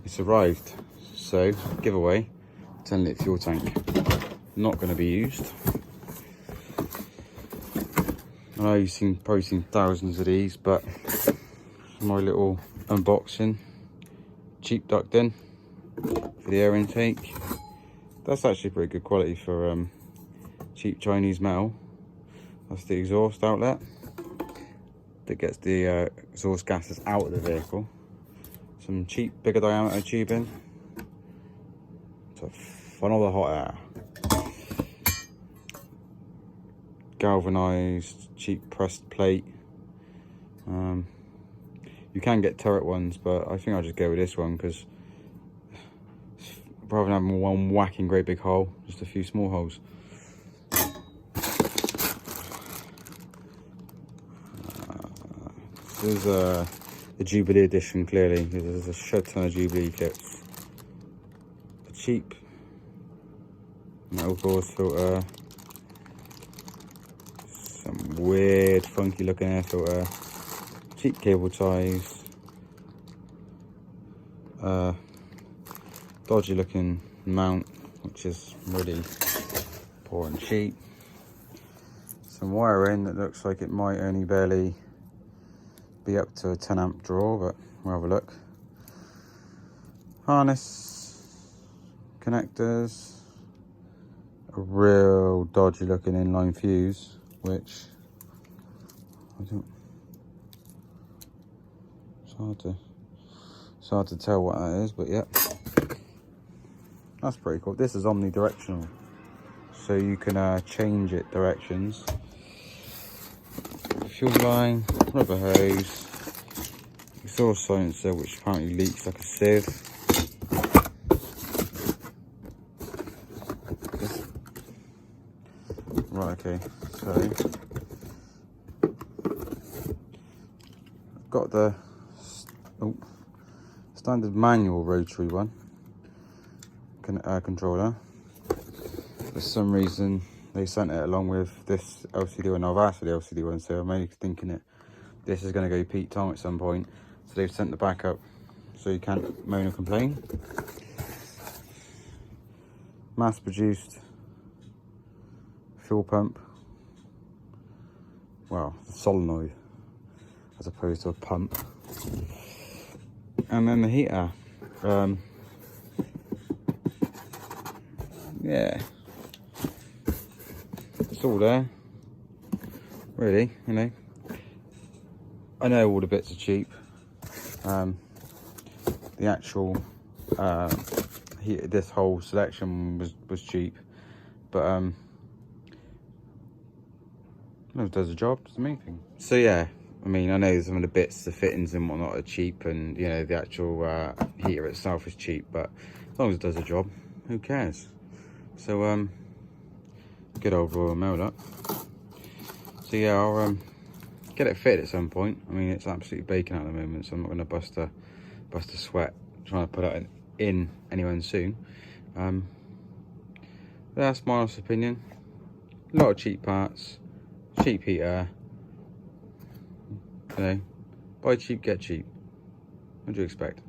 it's arrived. So, giveaway, 10-litre fuel tank. Not going to be used. I know you've probably seen thousands of these, but my little unboxing. Cheap duct in for the air intake. That's actually pretty good quality for cheap Chinese metal. That's the exhaust outlet that gets the exhaust gases out of the vehicle. Some cheap, bigger diameter tubing to funnel the hot air. Galvanized, cheap pressed plate. You can get turret ones, but I think I'll just go with this one because rather than having one whacking great big hole, just a few small holes. This is the Jubilee edition, clearly. There's a shit ton of Jubilee kits. A cheap metal gauze filter. Some weird, funky looking air filter. Cheap cable ties. Dodgy looking mount, which is really poor and cheap. Some wiring that looks like it might only barely be up to a 10 amp draw, but we'll have a look. Harness, connectors, a real dodgy looking inline fuse, which I don't, it's hard to tell what that is, but yeah, that's pretty cool. This is omnidirectional, so you can change it directions. Fuel line, rubber hose, exhaust silencer, which apparently leaks like a sieve. Right, okay, so I've got the standard manual rotary one controller. For some reason they sent it along with this LCD one. I've asked for the LCD one, so I'm only thinking that this is going to go Pete Tom at some point. So they've sent the backup, so you can't moan and complain. Mass produced fuel pump. Well, it's a solenoid as opposed to a pump. And then the heater. Yeah, it's all there, really, you know. I know all the bits are cheap. The actual heater, this whole selection was cheap, but it does the job, it's the main thing. So yeah, I mean, I know some of the bits, the fittings and whatnot are cheap, and you know, the actual heater itself is cheap, but as long as it does the job, who cares? So good old Royal Mail up. So yeah, I'll get it fitted at some point. I mean, it's absolutely baking at the moment, so I'm not going to bust a sweat trying to put it in anyone soon. That's my honest opinion. A lot of cheap parts, cheap heater. You know, buy cheap, get cheap. What do you expect?